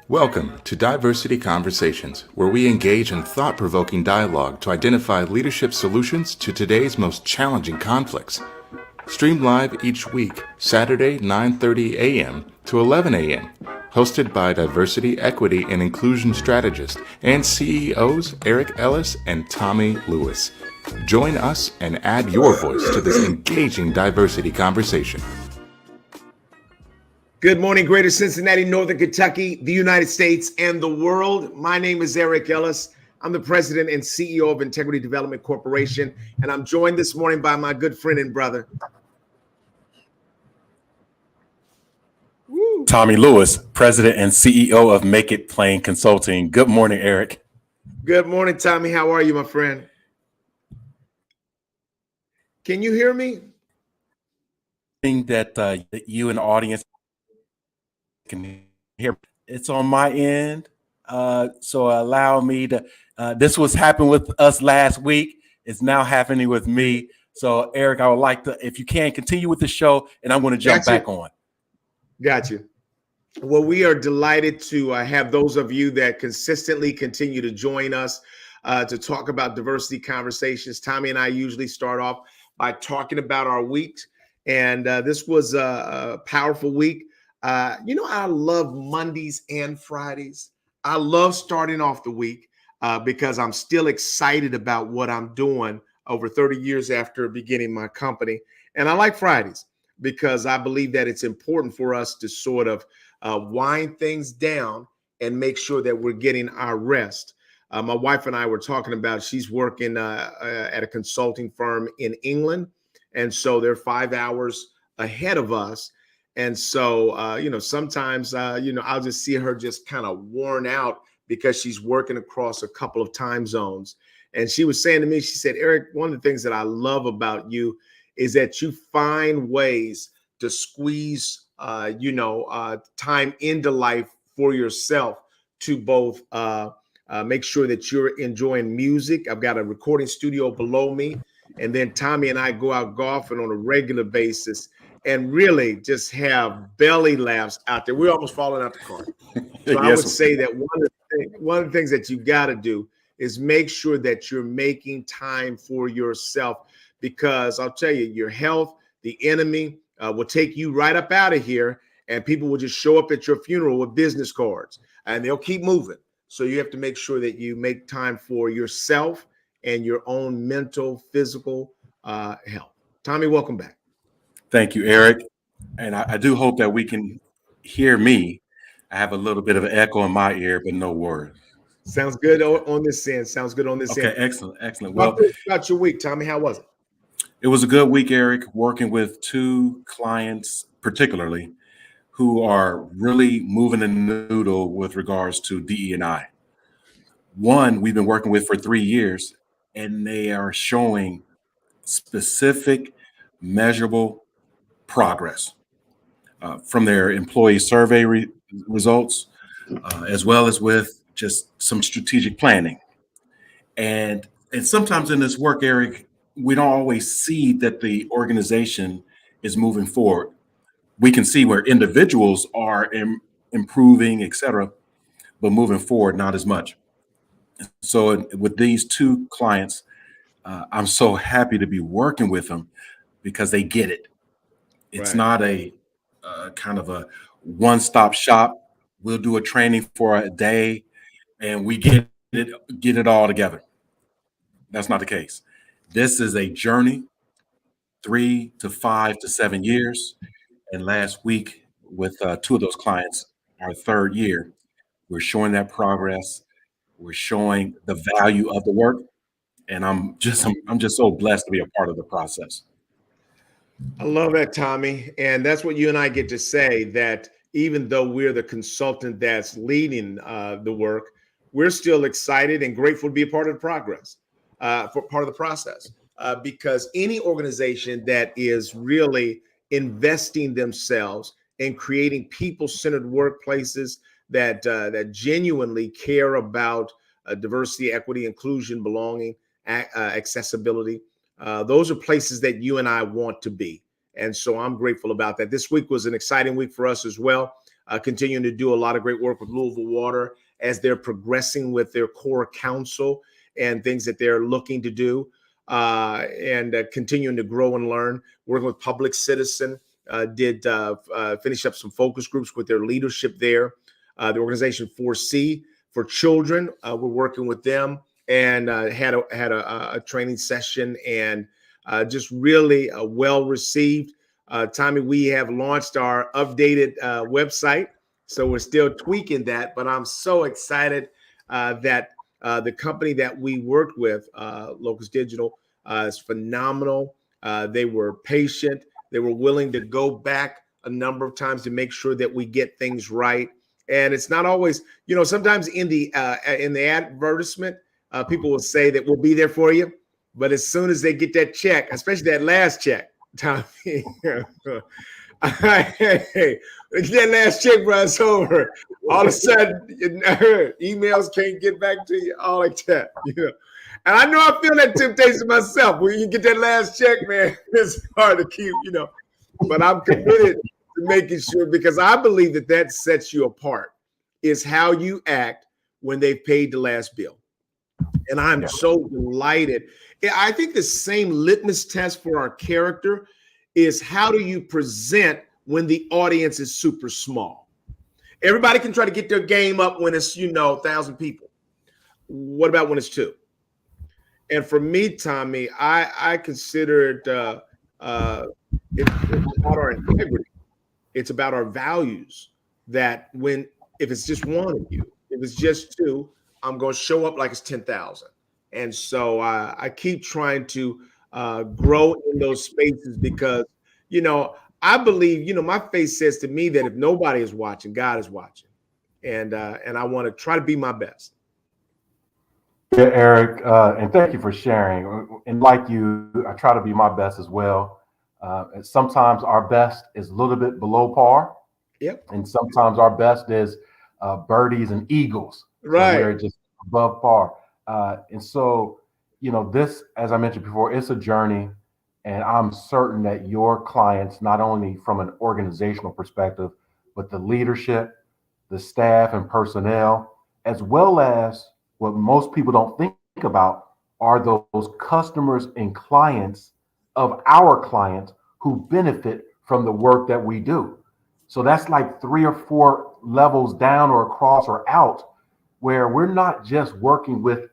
Welcome to Diversity Conversations, where we engage in thought-provoking dialogue to identify leadership solutions to today's most challenging conflicts. Streamed live each week, Saturday 9:30 a.m. to 11 a.m. Hosted by Diversity, Equity, and Inclusion Strategist and CEOs Eric Ellis and Tommy Lewis. Join us and add your voice to this engaging diversity conversation. Good morning, Greater Cincinnati, Northern Kentucky, the United States, and the world. My name is Eric Ellis. I'm the president and CEO of Integrity Development Corporation, and I'm joined this morning by my good friend and brother, Tommy Lewis, president and CEO of Make It Plain Consulting. Good morning, Eric. Good morning, Tommy. How are you, my friend? Can you hear me? That you and the audience can hear. It's on my end. So allow me to, this was happening with us last week. It's now happening with me. So Eric, I would like to, if you can, continue with the show, and I'm going to jump back on. Got you. Well, we are delighted to have those of you that consistently continue to join us to talk about diversity conversations. Tommy and I usually start off by talking about our weeks, and this was a powerful week. I love Mondays and Fridays. I love starting off the week because I'm still excited about what I'm doing over 30 years after beginning my company. And I like Fridays because I believe that it's important for us to sort of wind things down and make sure that we're getting our rest. My wife and I were talking about, she's working at a consulting firm in England. And so they're 5 hours ahead of us. And so, sometimes, I'll just see her just kind of worn out because she's working across a couple of time zones. And she was saying to me, she said, Eric, one of the things that I love about you is that you find ways to squeeze, time into life for yourself to both make sure that you're enjoying music. I've got a recording studio below me. And then Tommy and I go out golfing on a regular basis and really just have belly laughs out there. We're almost falling out the car. So yes. I would say that one of the things that you got to do is make sure that you're making time for yourself, because I'll tell you, your health, the enemy will take you right up out of here, and people will just show up at your funeral with business cards, and they'll keep moving. So you have to make sure that you make time for yourself and your own mental, physical health. Tommy, welcome back. Thank you, Eric. And I do hope that we can hear me. I have a little bit of an echo in my ear, but no worries. Sounds good on this end. Sounds good on this end. Okay, excellent. Well, about your week, Tommy, how was it? It was a good week, Eric, working with two clients particularly who are really moving the needle with regards to DE&I. One we've been working with for 3 years, and they are showing specific, measurable progress from their employee survey results, as well as with just some strategic planning. And sometimes in this work, Eric, we don't always see that the organization is moving forward. We can see where individuals are improving, et cetera, but moving forward, not as much. So with these two clients, I'm so happy to be working with them because they get it. It's not a kind of a one-stop shop. We'll do a training for a day and we get it all together. That's not the case. This is a journey, 3 to 5 to 7 years. And last week with two of those clients, our third year, we're showing that progress. We're showing the value of the work. And I'm just so blessed to be a part of the process. I love that, Tommy. And that's what you and I get to say, that even though we're the consultant that's leading the work, we're still excited and grateful to be a part of the progress, for part of the process, because any organization that is really investing themselves in creating people-centered workplaces that genuinely care about diversity, equity, inclusion, belonging, accessibility, those are places that you and I want to be. And so I'm grateful about that. This week was an exciting week for us as well. continuing to do a lot of great work with Louisville Water as they're progressing with their core council and things that they're looking to do, and continuing to grow and learn. Working with Public Citizen, did finish up some focus groups with their leadership there. The organization 4C for children, we're working with them, and had a training session, and just really well received. Tommy, we have launched our updated website, so we're still tweaking that, but I'm so excited that the company that we worked with, Locus Digital, is phenomenal. They were patient. They were willing to go back a number of times to make sure that we get things right. And it's not always, sometimes in the advertisement, people will say that we'll be there for you, but as soon as they get that check, especially that last check, Tommy, hey, that last check, bro, it's over. All of a sudden, emails can't get back to you, all like that, And I know I feel that temptation myself. When you get that last check, man, it's hard to keep, But I'm committed to making sure, because I believe that sets you apart, is how you act when they've paid the last bill. And I'm so delighted. I think the same litmus test for our character is, how do you present when the audience is super small? Everybody can try to get their game up when it's, 1,000 people. What about when it's 2? And for me, Tommy, I consider it, it's about our integrity. It's about our values, that if it's just one of you, if it's just 2, I'm going to show up like it's 10,000. And so I keep trying to grow in those spaces, because, I believe, my faith says to me that if nobody is watching, God is watching. And I want to try to be my best. Yeah, Eric, and thank you for sharing. And like you, I try to be my best as well. And sometimes our best is a little bit below par. Yep. And sometimes our best is birdies and eagles. Right. So we're just above par. And so, this, as I mentioned before, it's a journey. And I'm certain that your clients, not only from an organizational perspective, but the leadership, the staff and personnel, as well as what most people don't think about, are those customers and clients of our clients who benefit from the work that we do. So that's like 3 or 4 levels down or across or out, where we're not just working with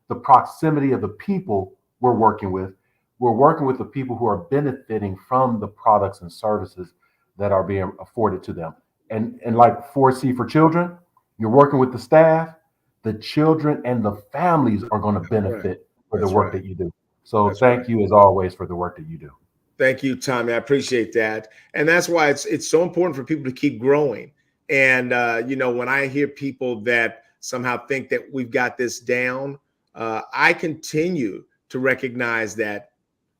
the proximity of the people we're working with. We're working with the people who are benefiting from the products and services that are being afforded to them. And like 4C for children, you're working with the staff, the children and the families are going to benefit for the work that you do. So thank you as always for the work that you do. Thank you, Tommy. I appreciate that. And that's why it's so important for people to keep growing. And, when I hear people that somehow think that we've got this down, I continue to recognize that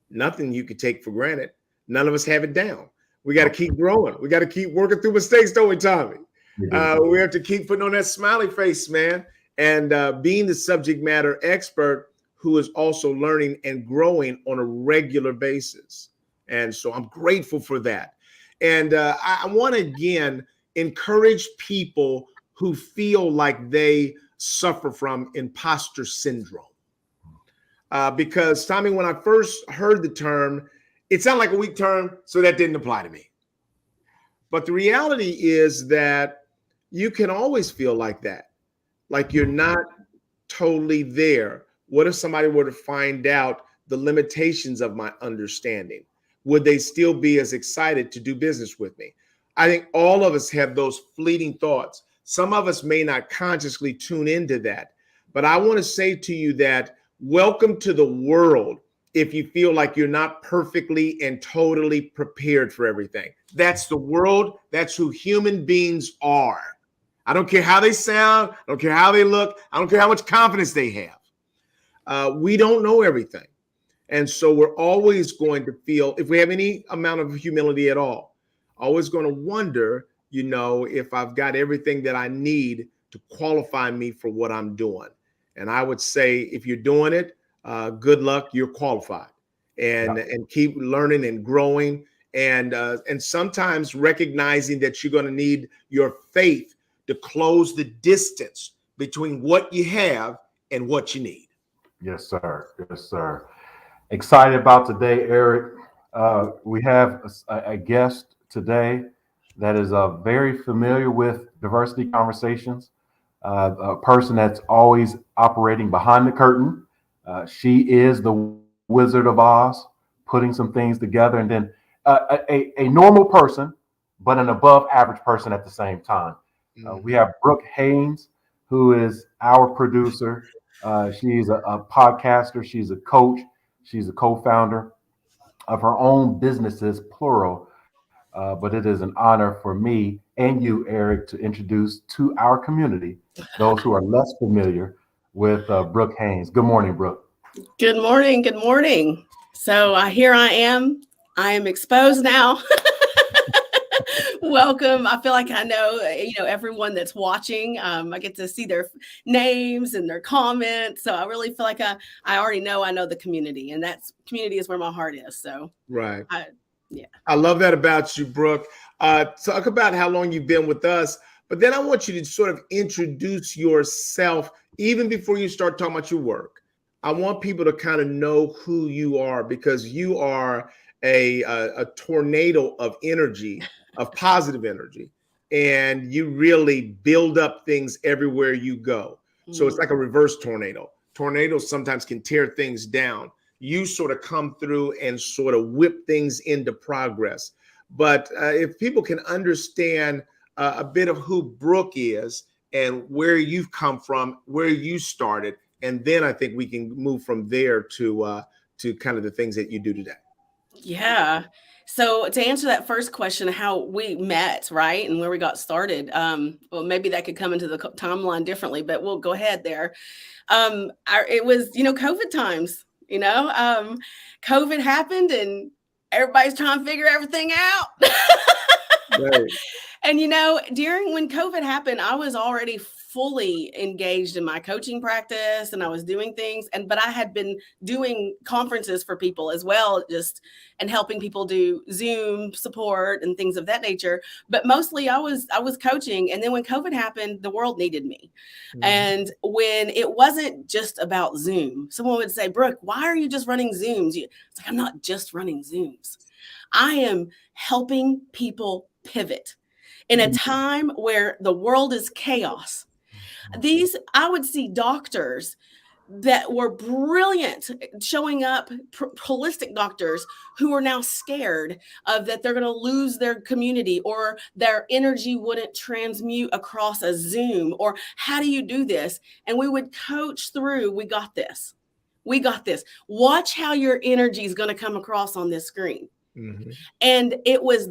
nothing you could take for granted. None of us have it down. We got to keep growing. We got to keep working through mistakes, don't we, Tommy? We have to keep putting on that smiley face, man, and being the subject matter expert who is also learning and growing on a regular basis. And so I'm grateful for that. And I want to, again, encourage people who feel like they suffer from imposter syndrome. Because, Tommy, when I first heard the term, it sounded like a weak term, so that didn't apply to me. But the reality is that you can always feel like that, like you're not totally there. What if somebody were to find out the limitations of my understanding? Would they still be as excited to do business with me? I think all of us have those fleeting thoughts. Some of us may not consciously tune into that. But I want to say to you that welcome to the world if you feel like you're not perfectly and totally prepared for everything. That's the world. That's who human beings are. I don't care how they sound. I don't care how they look. I don't care how much confidence they have. We don't know everything. And so we're always going to feel, if we have any amount of humility at all, always going to wonder, if I've got everything that I need to qualify me for what I'm doing. And I would say, if you're doing it, good luck, you're qualified. And keep learning and growing and sometimes recognizing that you're going to need your faith to close the distance between what you have and what you need. Yes, sir. Yes, sir. Excited about today, Eric. We have a guest today that is very familiar with diversity conversations, a person that's always operating behind the curtain. She is the Wizard of Oz, putting some things together, and then a normal person, but an above average person at the same time. We have Brooke Haynes, who is our producer. She's a podcaster. She's a coach. She's a co-founder of her own businesses, plural. But it is an honor for me and you, Eric, to introduce to our community those who are less familiar with Brooke Haynes. Good morning, Brooke. Good morning. Good morning. So here I am. I am exposed now. Welcome. I feel like I know, everyone that's watching. I get to see their names and their comments. So I really feel like I already know the community, and that community is where my heart is. So right. Yeah. I love that about you, Brooke. Talk about how long you've been with us, but then I want you to sort of introduce yourself even before you start talking about your work. I want people to kind of know who you are, because you are a tornado of energy, of positive energy, and you really build up things everywhere you go. So it's like a reverse tornado. Tornadoes sometimes can tear things down. You sort of come through and sort of whip things into progress. But if people can understand a bit of who Brooke is and where you've come from, where you started, and then I think we can move from there to kind of the things that you do today. Yeah. So to answer that first question, how we met, right, and where we got started, well, maybe that could come into the timeline differently, but we'll go ahead there. It was, COVID times. COVID happened and everybody's trying to figure everything out. Right. And, during when COVID happened, I was already fully engaged in my coaching practice, and I was doing things, but I had been doing conferences for people as well, and helping people do Zoom support and things of that nature. But mostly I was coaching. And then when COVID happened, the world needed me. Mm-hmm. And when it wasn't just about Zoom, someone would say, Brooke, why are you just running Zooms? It's like, I'm not just running Zooms. I am helping people pivot in a time where the world is chaos. I would see doctors that were brilliant showing up, holistic doctors who are now scared of that they're going to lose their community, or their energy wouldn't transmute across a Zoom, or how do you do this? And we would coach through, we got this. Watch how your energy is going to come across on this screen. Mm-hmm. And it was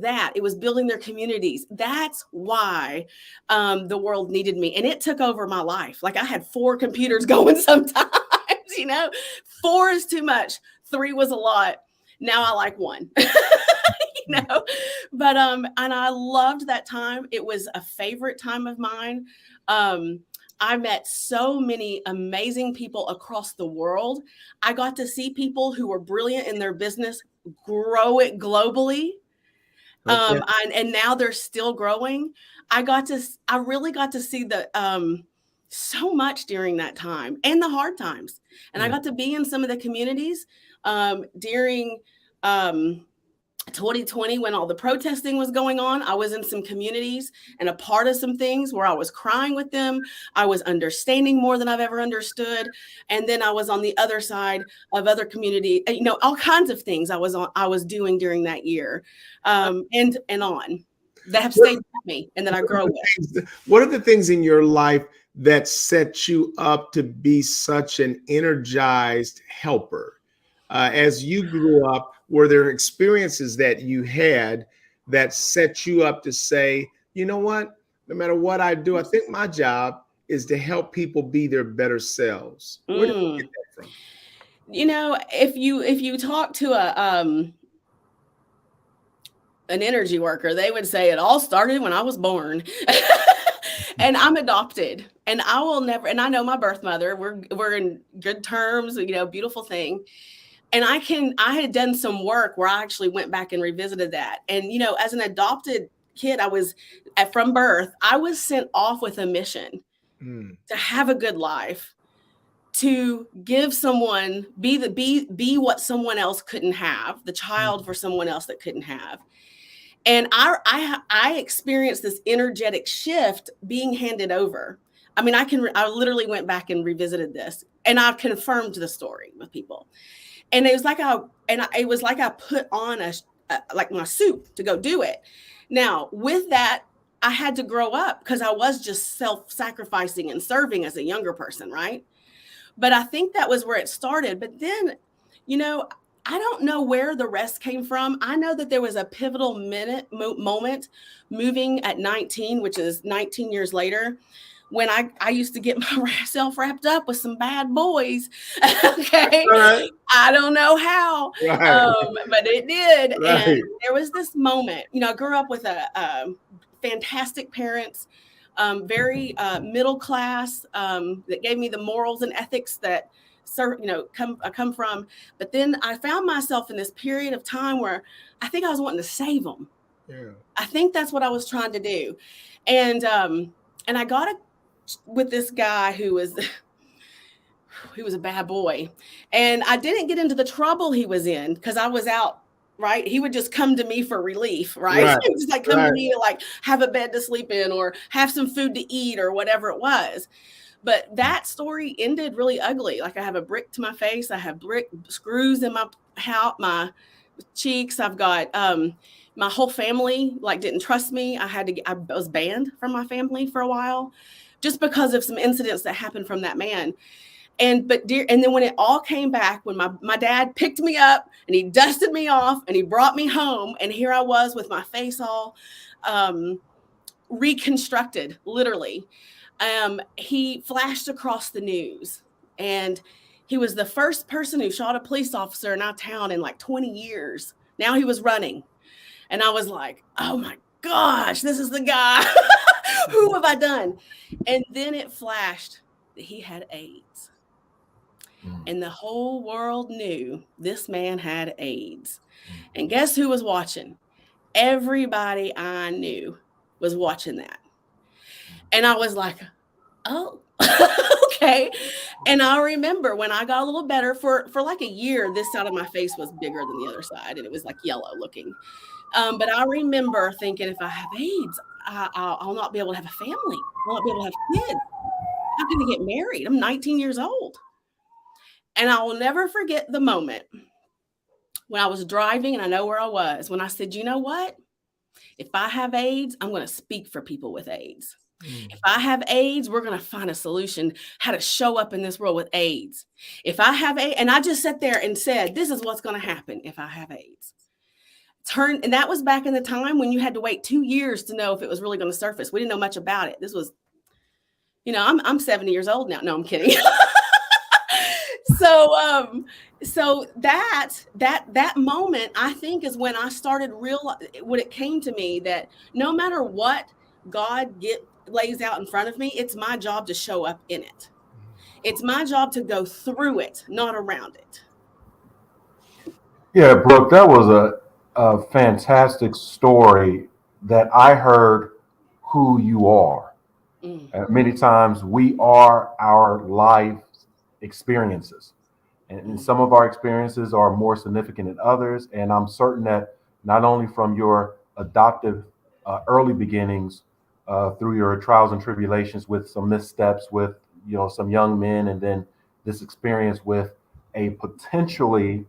building their communities. That's why the world needed me. And it took over my life. Like I had 4 computers going sometimes, 4 is too much. 3 was a lot. Now I like 1, but, and I loved that time. It was a favorite time of mine. I met so many amazing people across the world. I got to see people who were brilliant in their business grow it globally. Okay. And now they're still growing. I really got to see so much during that time, and the hard times. And I got to be in some of the communities during 2020, when all the protesting was going on. I was in some communities and a part of some things where I was crying with them. I was understanding more than I've ever understood. And then I was on the other side of other community, all kinds of things I was doing during that year, and on that have stayed with me and that I grow with. What are the things in your life that set you up to be such an energized helper? As you grew up, were there experiences that you had that set you up to say, you know what, no matter what I do, I think my job is to help people be their better selves? Where did you get that from? If you talk to an energy worker, they would say it all started when I was born. And I'm adopted, and I will never, and I know my birth mother, we're in good terms, beautiful thing. And I had done some work where I actually went back and revisited that. And, you know, as an adopted kid, from birth, I was sent off with a mission to have a good life, to give someone, be what someone else couldn't have, the child for someone else that couldn't have. And I experienced this energetic shift being handed over. I mean, I literally went back and revisited this, and I confirmed the story with people. And it was like I put on like my suit to go do it. Now, with that, I had to grow up because I was just self-sacrificing and serving as a younger person, right? But I think that was where it started. But then, you know, I don't know where the rest came from. I know that there was a pivotal moment moving at 19, which is 19 years later, when I used to get myself wrapped up with some bad boys. Okay. Right. I don't know how, but it did. Right. And there was this moment, you know, I grew up with a fantastic parents, very middle class, that gave me the morals and ethics that come from. But then I found myself in this period of time where I think I was wanting to save them. Yeah. I think that's what I was trying to do. And I got with this guy who was a bad boy. And I didn't get into the trouble he was in because I was out, right? He would just come to me for relief, right? He would just like come to me to like have a bed to sleep in or have some food to eat or whatever it was. But that story ended really ugly. Like I have a brick to my face. I have brick screws in my cheeks. I've got my whole family like didn't trust me. I was banned from my family for a while just because of some incidents that happened from that man. And then when it all came back, when my dad picked me up and he dusted me off and he brought me home, and here I was with my face all reconstructed, literally. He flashed across the news, and he was the first person who shot a police officer in our town in like 20 years. Now he was running. And I was like, oh my gosh, this is the guy. Who have I done? And then it flashed that he had AIDS. And the whole world knew this man had AIDS. And guess who was watching? Everybody I knew was watching that. And I was like, oh, okay. And I remember when I got a little better for like a year, this side of my face was bigger than the other side. And it was like yellow looking. But I remember thinking, if I have AIDS, I'll not be able to have a family. I'll not be able to have kids. I'm going to get married. I'm 19 years old. And I will never forget the moment when I was driving, and I know where I was, when I said, you know what? If I have AIDS, I'm going to speak for people with AIDS. If I have AIDS, we're going to find a solution how to show up in this world with AIDS. If I have AIDS, and I just sat there and said, this is what's going to happen if I have AIDS. And that was back in the time when you had to wait 2 years to know if it was really going to surface. We didn't know much about it. This was, you know, I'm 70 years old now. No, I'm kidding. So that moment, I think, is when I started when it came to me that no matter what God lays out in front of me, it's my job to show up in it. It's my job to go through it, not around it. Yeah, Brooke, that was a fantastic story that I heard who you are. Many times we are our life experiences, and some of our experiences are more significant than others. And I'm certain that not only from your adoptive early beginnings through your trials and tribulations with some missteps with, you know, some young men, and then this experience with a potentially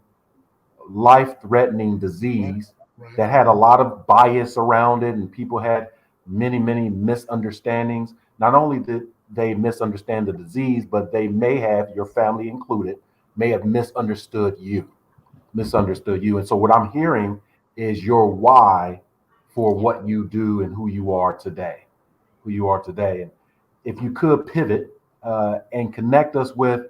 life-threatening disease that had a lot of bias around it, and people had many misunderstandings. Not only did they misunderstand the disease, but they may have, your family included, may have misunderstood you. And so what I'm hearing is your why for what you do and who you are today. And if you could pivot and connect us with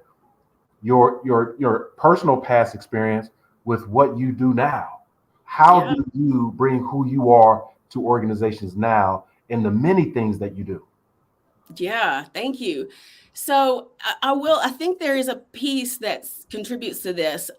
your personal past experience with what you do now. How do you bring who you are to organizations now in the many things that you do? Yeah, thank you. So I think there is a piece that contributes to this.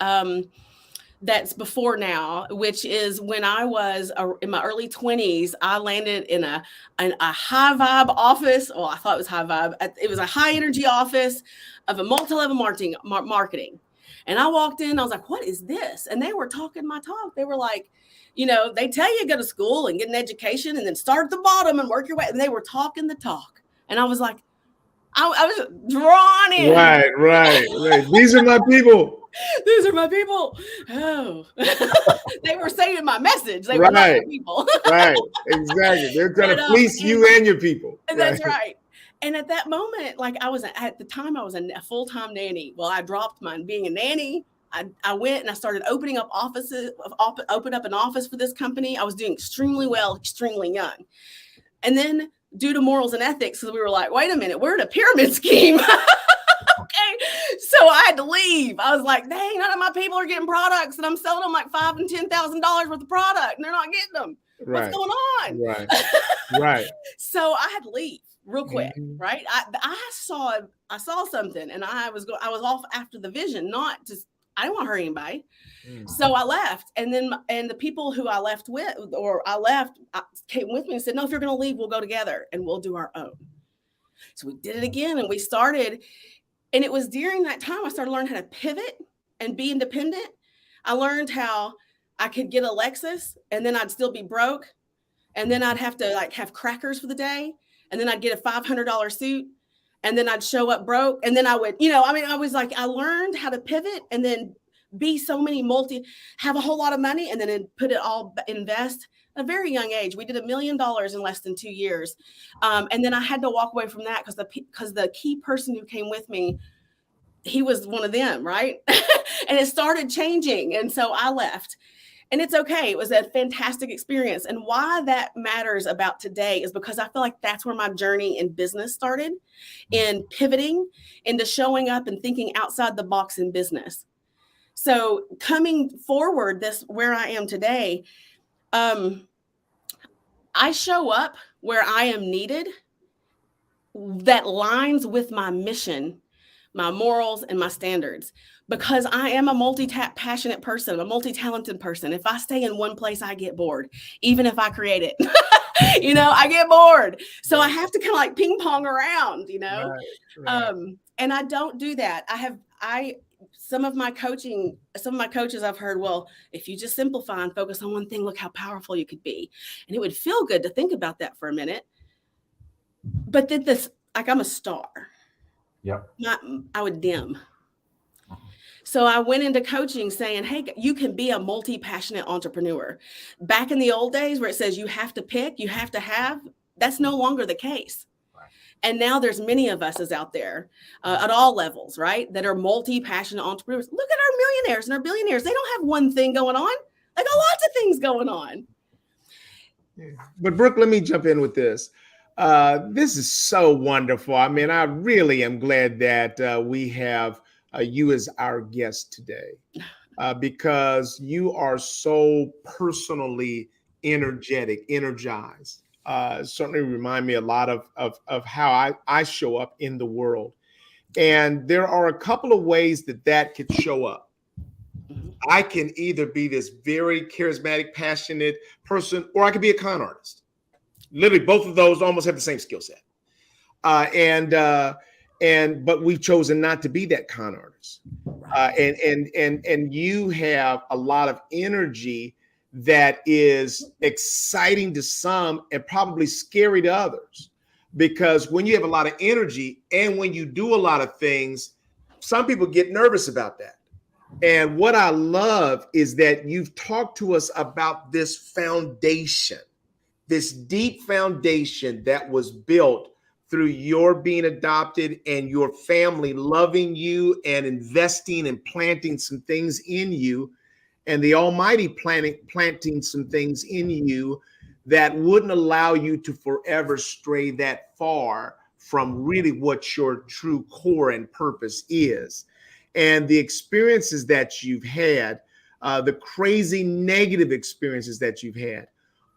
That's before now, which is when I was in my early 20s, I landed in a high vibe office. Well, I thought it was high vibe. It was a high energy office of a multi-level marketing. And I walked in, I was like, what is this? And they were talking my talk. They were like, they tell you go to school and get an education and then start at the bottom and work your way. And they were talking the talk. And I was like, I was drawn in. Right. These are my people. These are my people. Oh, they were saying my message. They were not my people. Right. Exactly. They're trying to fleece you and your people. That's right. And at that moment, like at the time, I was a full-time nanny. Well, I dropped mine being a nanny. I went and I started opening up offices, opened up an office for this company. I was doing extremely well, extremely young. And then due to morals and ethics, we were like, wait a minute, we're in a pyramid scheme. Okay. So I had to leave. I was like, dang, none of my people are getting products and I'm selling them like $5,000 and $10,000 worth of product and they're not getting them. What's going on? Right. So I had to leave real quick. Right. I saw something and I was off after the vision, I didn't want to hurt anybody. So I left. And the people who I left with, came with me and said, no, if you're going to leave, we'll go together and we'll do our own. So we did it again and we started. And it was during that time I started learning how to pivot and be independent. I learned how I could get a Lexus and then I'd still be broke. And then I'd have to have crackers for the day. And then I'd get a $500 suit. And then I'd show up broke. And then I would, I was like, I learned how to pivot and then be have a whole lot of money and then put it all invest. At a very young age. We did $1 million in less than 2 years. And then I had to walk away from that because the key person who came with me, he was one of them, right? And it started changing. And so I left. And it's okay. It was a fantastic experience. And why that matters about today is because I feel like that's where my journey in business started, in pivoting into showing up and thinking outside the box in business. So coming forward, where I am today, I show up where I am needed that lines with my mission, my morals, and my standards, because I am a multi-passionate person, a multi-talented person. If I stay in one place, I get bored, even if I create it. I get bored. So I have to kind of like ping pong around, Right. And I don't do that. Some of my coaches I've heard, well, if you just simplify and focus on one thing, look how powerful you could be. And it would feel good to think about that for a minute. But then I'm a star. Yep. I would dim. So I went into coaching saying, hey, you can be a multi-passionate entrepreneur. Back in the old days where it says you have to pick, you have to have, that's no longer the case. And now there's many of us out there at all levels, right, that are multi-passionate entrepreneurs. Look at our millionaires and our billionaires. They don't have one thing going on. They got lots of things going on. But Brooke, let me jump in with this. This is so wonderful. I mean, I really am glad that we have you as our guest today because you are so personally energized. Certainly remind me a lot of how I show up in the world. And there are a couple of ways that could show up. I can either be this very charismatic, passionate person, or I could be a con artist. Literally, both of those almost have the same skill set. But we've chosen not to be that con artist. And you have a lot of energy that is exciting to some and probably scary to others, because when you have a lot of energy and when you do a lot of things, some people get nervous about that. And what I love is that you've talked to us about this foundation, this deep foundation that was built through your being adopted and your family loving you and investing and planting some things in you, and the Almighty planting some things in you that wouldn't allow you to forever stray that far from really what your true core and purpose is. And the experiences that you've had, the crazy negative experiences that you've had,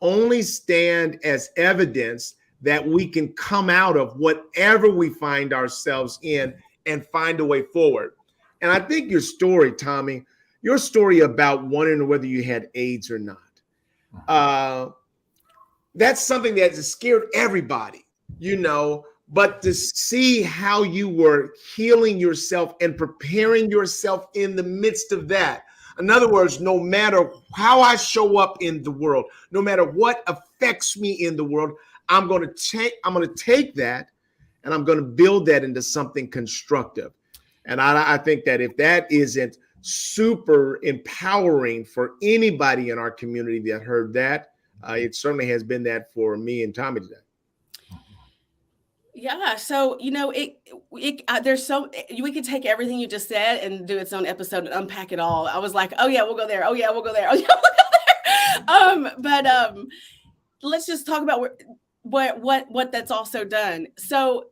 only stand as evidence that we can come out of whatever we find ourselves in and find a way forward. And I think your story, Tommy, your story about wondering whether you had AIDS or not, that's something that has scared everybody, but to see how you were healing yourself and preparing yourself in the midst of that. In other words, no matter how I show up in the world, no matter what affects me in the world, I'm going to take that and I'm going to build that into something constructive. And I think that if that isn't super empowering for anybody in our community that heard that, it certainly has been that for me and Tommy today. Yeah. So, there's we could take everything you just said and do its own episode and unpack it all. I was like, oh yeah, we'll go there. Oh yeah, we'll go there. Oh yeah, we'll go there. But let's just talk about what that's also done. So,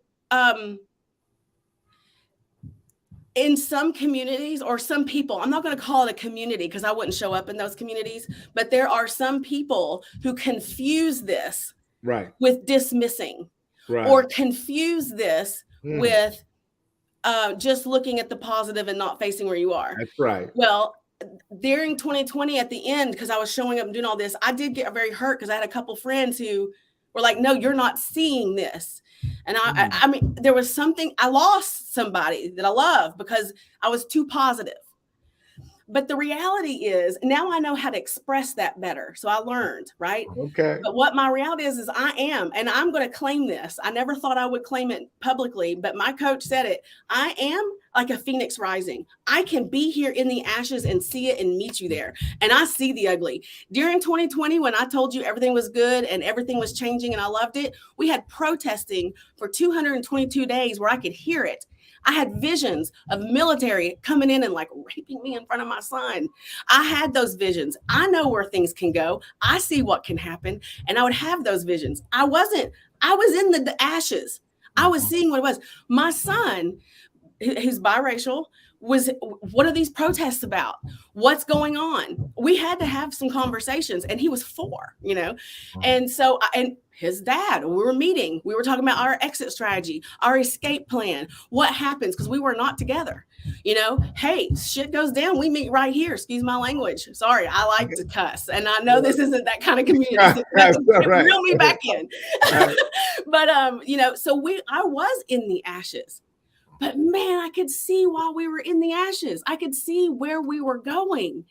in some communities or some people, I'm not going to call it a community because I wouldn't show up in those communities, but there are some people who confuse this with dismissing. Or confuse this with just looking at the positive and not facing where you are. That's right. Well, during 2020 at the end, because I was showing up and doing all this, I did get very hurt because I had a couple friends who were like, no, you're not seeing this. And I mean, there was something, I lost somebody that I love because I was too positive. But the reality is now I know how to express that better. So I learned, right? Okay. But what my reality is I am, and I'm going to claim this. I never thought I would claim it publicly, but my coach said it. I am like a phoenix rising. I can be here in the ashes and see it and meet you there. And I see the ugly. During 2020, when I told you everything was good and everything was changing and I loved it, we had protesting for 222 days where I could hear it. I had visions of military coming in and like raping me in front of my son. I had those visions. I know where things can go. I see what can happen. And I would have those visions. I was in the ashes. I was seeing what it was. My son, who's biracial, was, what are these protests about? What's going on? We had to have some conversations, and he was 4, and so, and his dad, we were meeting, we were talking about our exit strategy, our escape plan, what happens, because we were not together, hey, shit goes down, we meet right here, excuse my language, sorry, I like to cuss, and I know this isn't that kind of community, reel me back in, but, so I was in the ashes. But man, I could see while we were in the ashes, I could see where we were going.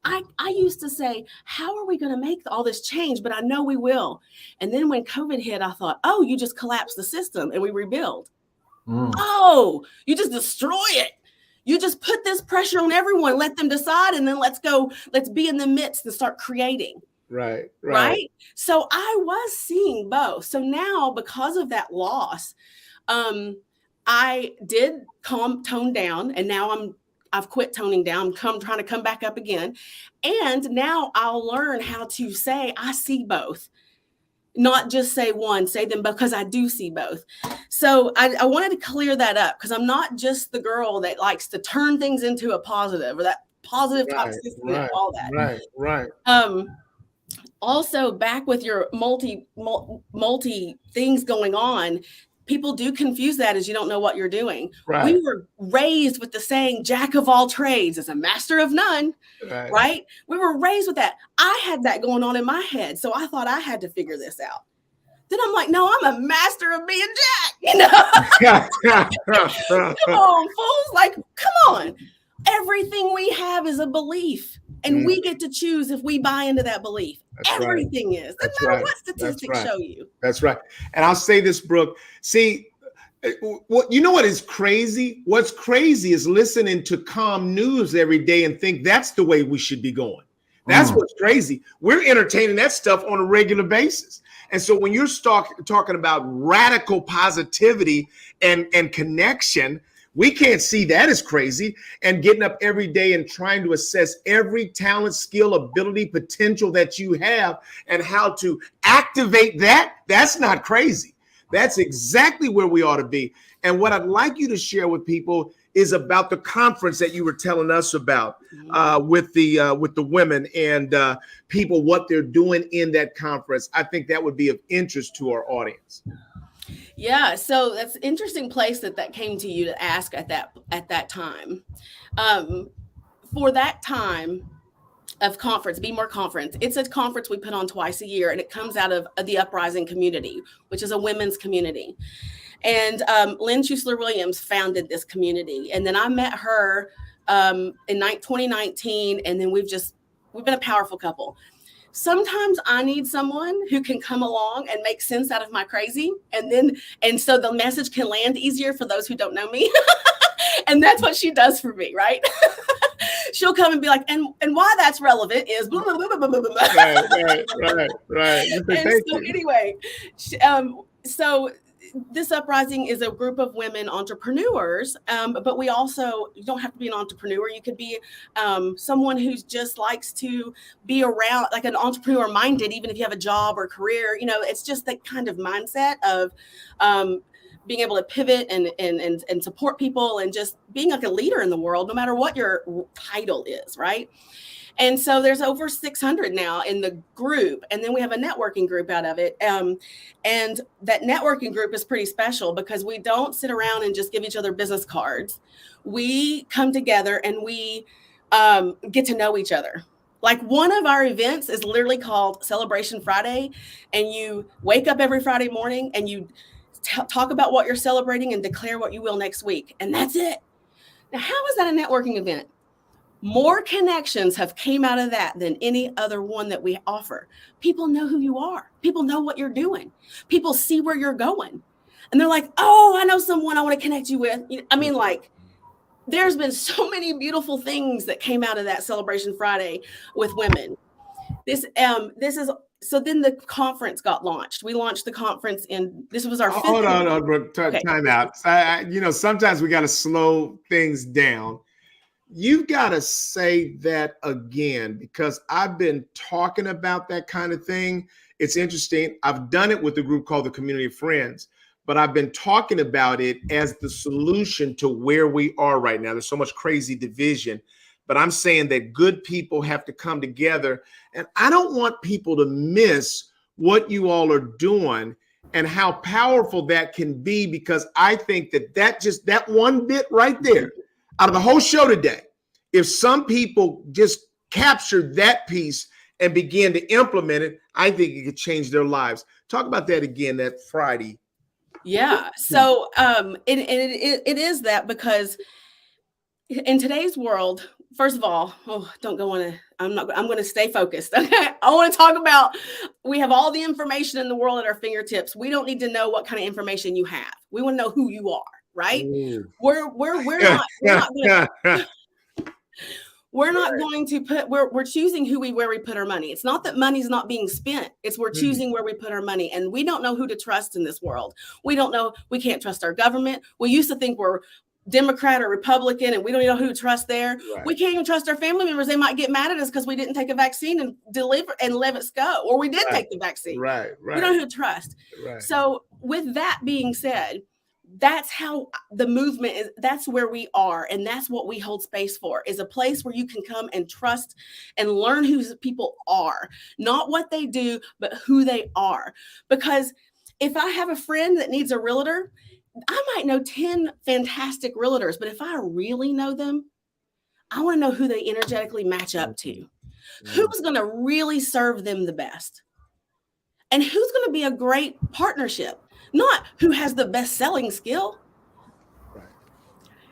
I used to say, how are we going to make all this change? But I know we will. And then when COVID hit, I thought, oh, you just collapse the system and we rebuild. Oh, you just destroy it. You just put this pressure on everyone, let them decide, and then let's be in the midst and start creating. Right. So I was seeing both. So now, because of that loss, I did tone down, and now I've quit toning down. I'm trying to come back up again. And now I'll learn how to say, I see both, not just say one, say them, because I do see both. So I wanted to clear that up because I'm not just the girl that likes to turn things into a positive or that positive toxicity and all that. Right. Also, back with your multi things going on, people do confuse that as you don't know what you're doing. Right. We were raised with the saying, jack of all trades is a master of none, right? We were raised with that. I had that going on in my head. So I thought I had to figure this out. Then I'm like, no, I'm a master of being Jack, Come on, fools. Like, come on. Everything we have is a belief. And we get to choose if we buy into that belief. Everything is. Doesn't matter what statistics show you. That's right. And I'll say this, Brooke. See, what is crazy? What's crazy is listening to calm news every day and think that's the way we should be going. That's what's crazy. We're entertaining that stuff on a regular basis. And so when you're talking about radical positivity and connection, we can't see that as crazy. And getting up every day and trying to assess every talent, skill, ability, potential that you have and how to activate that's not crazy. That's exactly where we ought to be. And what I'd like you to share with people is about the conference that you were telling us about with the women and people, what they're doing in that conference. I think that would be of interest to our audience. Yeah, so that's an interesting place that came to you to ask at that time. For that time of conference, Be More Conference, it's a conference we put on twice a year, and it comes out of the Uprising community, which is a women's community. And Lynn Schuessler Williams founded this community, and then I met her in 2019, and then we've been a powerful couple. Sometimes I need someone who can come along and make sense out of my crazy, and so the message can land easier for those who don't know me. And that's what she does for me, right? She'll come and be like, and why that's relevant is blah, blah, blah, blah, blah, blah. Right. And so anyway, so this uprising is a group of women entrepreneurs, but you don't have to be an entrepreneur. You could be someone who just likes to be around, like an entrepreneur minded, even if you have a job or career. It's just that kind of mindset of being able to pivot and support people and just being like a leader in the world, no matter what your title is, right? And so there's over 600 now in the group. And then we have a networking group out of it. And that networking group is pretty special because we don't sit around and just give each other business cards. We come together and we get to know each other. Like one of our events is literally called Celebration Friday. And you wake up every Friday morning and you talk about what you're celebrating and declare what you will next week. And that's it. Now, how is that a networking event? More connections have came out of that than any other one that we offer. People know who you are. People know what you're doing. People see where you're going. And they're like, oh, I know someone I want to connect you with. There's been so many beautiful things that came out of that Celebration Friday with women. So then the conference got launched. We launched the conference this was our fifth. Hold on, Brooke, time out. Sometimes we got to slow things down. You've got to say that again, because I've been talking about that kind of thing. It's interesting. I've done it with a group called the Community of Friends, but I've been talking about it as the solution to where we are right now. There's so much crazy division, but I'm saying that good people have to come together. And I don't want people to miss what you all are doing and how powerful that can be, because I think that one bit right there, out of the whole show today, if some people just capture that piece and begin to implement it, I think it could change their lives. Talk about that again, that Friday. Yeah. So it is that, because in today's world, first of all, I'm going to stay focused. Okay. I want to talk about, we have all the information in the world at our fingertips. We don't need to know what kind of information you have. We want to know who you are. Right? We're not going to put, we're choosing where we put our money. It's not that money's not being spent. It's we're choosing where we put our money. And we don't know who to trust in this world. We don't know. We can't trust our government. We used to think we're Democrat or Republican and we don't even know who to trust there. Right. We can't even trust our family members. They might get mad at us because we didn't take a vaccine and deliver and let it go. Or we did take the vaccine. Right. We don't know who to trust. Right. So with that being said, that's how the movement is. That's where we are. And that's what we hold space for, is a place where you can come and trust and learn who people are, not what they do, but who they are. Because if I have a friend that needs a realtor, I might know 10 fantastic realtors, but if I really know them, I want to know who they energetically match up to, who's going to really serve them the best, and who's going to be a great partnership. Not who has the best selling skill. Right.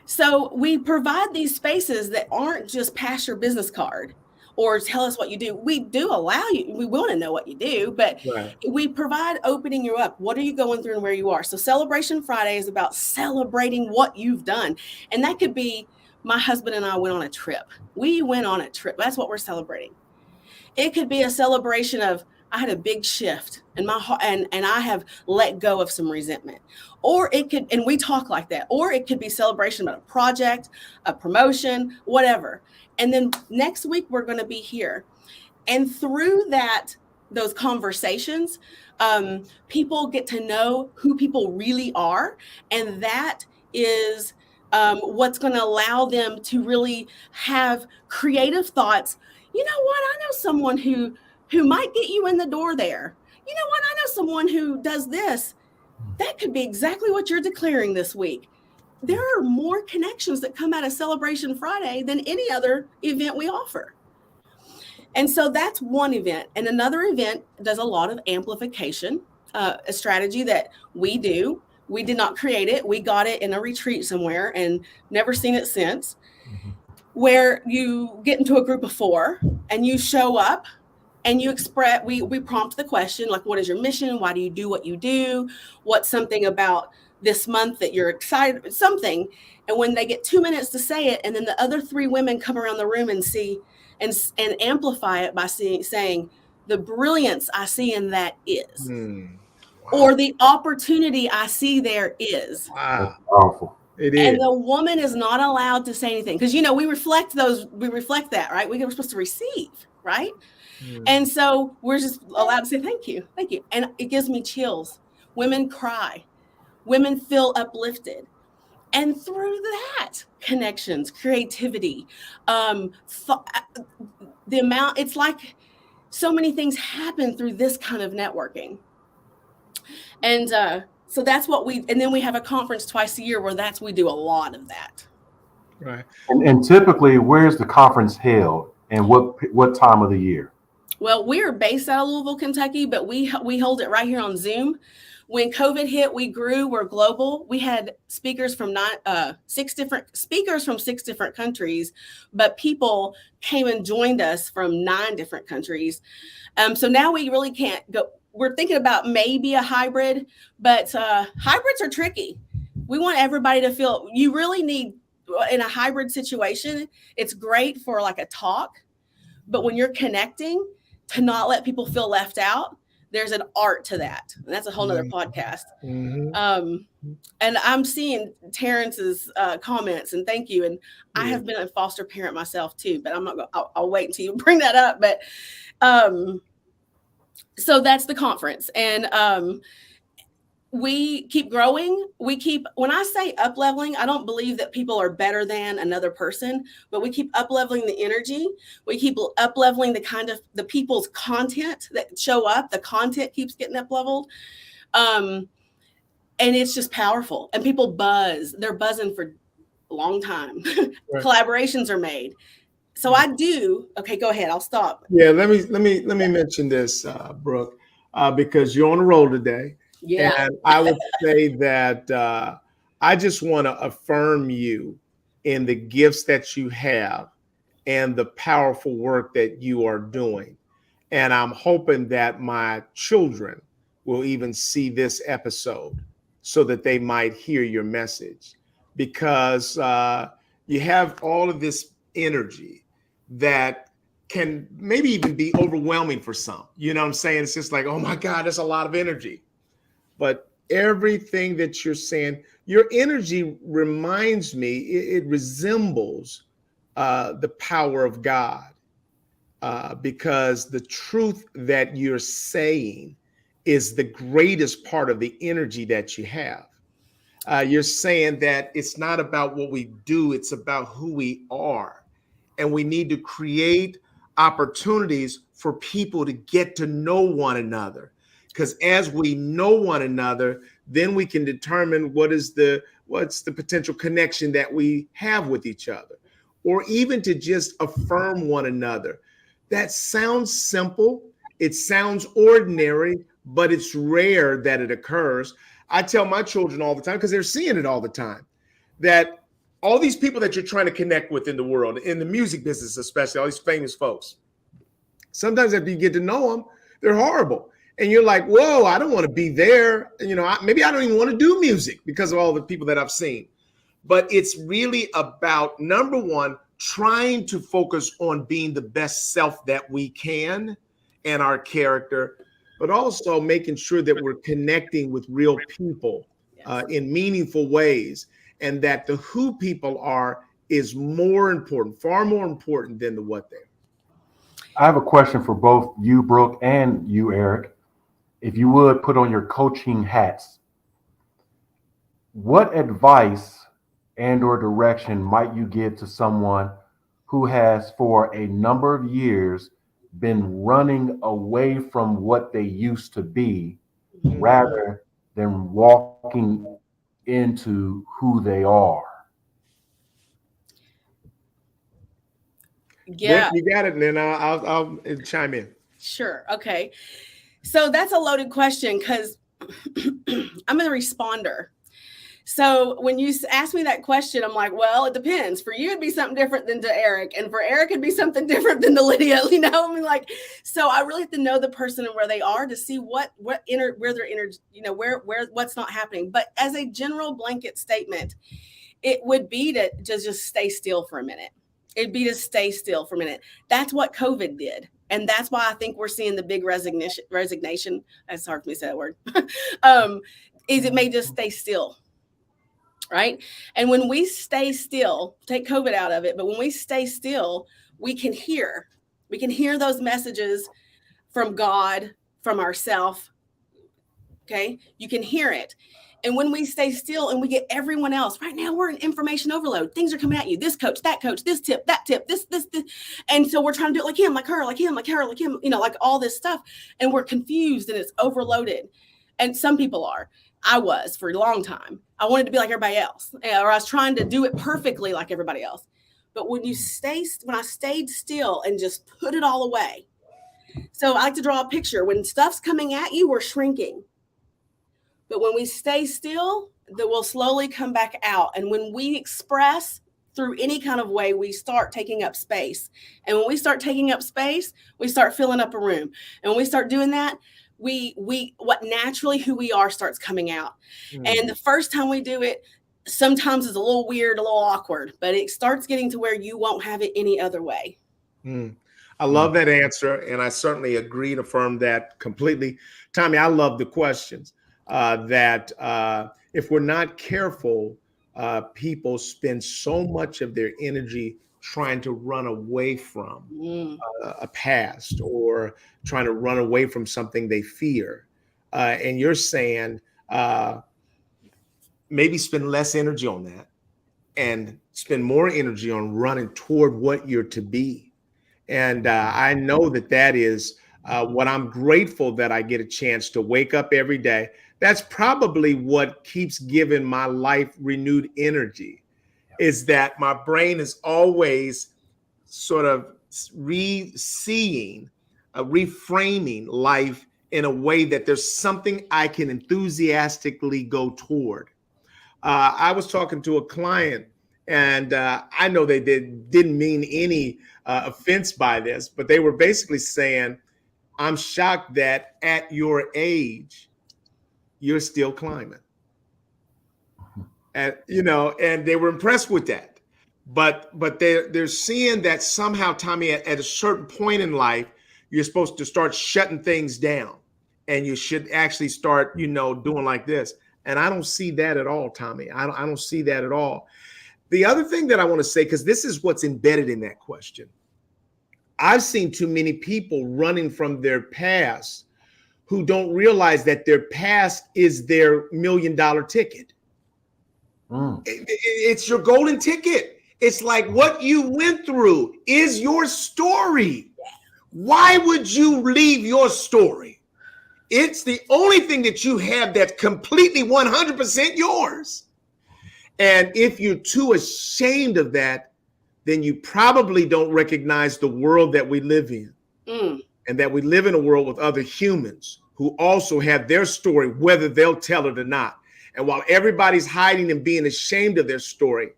So we provide these spaces that aren't just pass your business card or tell us what you do. We do allow you, we want to know what you do, but we provide opening you up. What are you going through and where you are? So Celebration Friday is about celebrating what you've done. And that could be, my husband and I went on a trip. We went on a trip. That's what we're celebrating. It could be a celebration of, I had a big shift in my heart and I have let go of some resentment. Or it could, and we talk like that, or it could be celebration about a project, a promotion, whatever. And then next week we're going to be here. And through those conversations, people get to know who people really are. And that is what's going to allow them to really have creative thoughts. You know what? I know someone who might get you in the door there. You know what? I know someone who does this. That could be exactly what you're declaring this week. There are more connections that come out of Celebration Friday than any other event we offer. And so that's one event. And another event does a lot of amplification, a strategy that we do. We did not create it. We got it in a retreat somewhere and never seen it since, where you get into a group of 4 and you show up and you express, we prompt the question, like, what is your mission? Why do you do what you do? What's something about this month that you're excited, something. And when they get 2 minutes to say it, and then the other 3 women come around the room and see and amplify it by saying the brilliance I see in that is, or the opportunity I see there is. Wow. That's powerful. It is. And the woman is not allowed to say anything because, we reflect that, right? We're supposed to receive, right? And so we're just allowed to say, thank you. And it gives me chills. Women cry. Women feel uplifted. And through that, connections, creativity, the amount, it's like so many things happen through this kind of networking. And so that's what and then we have a conference twice a year where we do a lot of that. Right. And typically, where's the conference held and what time of the year? Well, we're based out of Louisville, Kentucky, but we hold it right here on Zoom. When COVID hit, we grew. We're global. We had speakers from 6 different countries, but people came and joined us from 9 different countries. So now we really can't go. We're thinking about maybe a hybrid, but hybrids are tricky. We want everybody to feel. You really need, in a hybrid situation, it's great for like a talk, but when you're connecting, to not let people feel left out, there's an art to that. And that's a whole nother podcast. And I'm seeing Terrence's comments, and thank you. And I have been a foster parent myself too, but I'm not going to, I'll wait until you bring that up. But so that's the conference. And we keep growing. When I say up leveling, I don't believe that people are better than another person, but we keep up leveling the energy. We keep up leveling the people's content that show up. The content keeps getting up leveled. And it's just powerful. And people buzz. They're buzzing for a long time. Right. Collaborations are made. So I do. Okay, go ahead. I'll stop. Yeah, let me mention this, Brooke, because you're on the roll today. Yeah. And I would say that I just want to affirm you in the gifts that you have and the powerful work that you are doing. And I'm hoping that my children will even see this episode so that they might hear your message, because you have all of this energy that can maybe even be overwhelming for some. You know what I'm saying? It's just like, oh my God, that's a lot of energy. But everything that you're saying, your energy reminds me, it resembles the power of God, because the truth that you're saying is the greatest part of the energy that you have. You're saying that it's not about what we do, it's about who we are. And we need to create opportunities for people to get to know one another. Because as we know one another, then we can determine what's the potential connection that we have with each other, or even to just affirm one another. That sounds simple. It sounds ordinary, but it's rare that it occurs. I tell my children all the time, because they're seeing it all the time, that all these people that you're trying to connect with in the world, in the music business especially, all these famous folks, sometimes after you get to know them, they're horrible. And you're like, whoa, I don't want to be there. Maybe I don't even want to do music because of all the people that I've seen. But it's really about, number one, trying to focus on being the best self that we can and our character, but also making sure that we're connecting with real people in meaningful ways, and that the who people are is more important, far more important than the what they are. I have a question for both you, Brooke, and you, Eric. If you would put on your coaching hats, what advice and or direction might you give to someone who has for a number of years been running away from what they used to be rather than walking into who they are? Yeah, Brooke, you got it, and then I'll chime in. sure. Okay. So that's a loaded question because I'm a responder. So when you ask me that question, I'm like, well, it depends. For you, it'd be something different than to Eric, and for Eric, it'd be something different than to Lydia. You know, I mean, like, so I really have to know the person and where they are to see where their energy, you know, where what's not happening. But as a general blanket statement, it would be to just stay still for a minute. It'd be to stay still for a minute. That's what COVID did. And that's why I think we're seeing the big resignation. It's hard for me to say that word. Is it may just stay still. Right. And when we stay still, take COVID out of it, but when we stay still, we can hear those messages from God, from ourself. Okay. You can hear it. And when we stay still and we get everyone else, right now we're in information overload. Things are coming at you. This coach, this tip, that tip, this. And so we're trying to do it like him, like her, like him, like her, like him, you know, like all this stuff. And we're confused and it's overloaded. And some people are. I was for a long time. I wanted to be like everybody else, or I was trying to do it perfectly like everybody else. But when I stayed still and just put it all away. So I like to draw a picture. When stuff's coming at you, we're shrinking. But when we stay still, that will slowly come back out. And when we express through any kind of way, we start taking up space. And when we start taking up space, we start filling up a room. And when we start doing that, what naturally who we are starts coming out. And the first time we do it, sometimes it's a little weird, a little awkward, but it starts getting to where you won't have it any other way. I love that answer, and I certainly agree and affirm that completely. Tommy, I love the questions that if we're not careful, people spend so much of their energy trying to run away from a past or trying to run away from something they fear. And you're saying maybe spend less energy on that and spend more energy on running toward what you're to be. And I know that is what I'm grateful that I get a chance to wake up every day. That's probably what keeps giving my life renewed energy, is that my brain is always sort of reframing life in a way that there's something I can enthusiastically go toward. I was talking to a client, and I know they didn't mean any offense by this, but they were basically saying, I'm shocked that at your age, you're still climbing. And, you know, and they were impressed with that. But they're seeing that somehow, Tommy, at a certain point in life, you're supposed to start shutting things down, and you should actually start, you know, doing like this. And I don't see that at all, Tommy. I don't see that at all. The other thing that I want to say, because this is what's embedded in that question, I've seen too many people running from their past who don't realize that their past is their $1 million ticket. It's your golden ticket. It's like what you went through is your story. Why would you leave your story? It's the only thing that you have that's completely 100% yours. And if you're too ashamed of that, then you probably don't recognize the world that we live in. And that we live in a world with other humans who also have their story, whether they'll tell it or not. And while everybody's hiding and being ashamed of their story,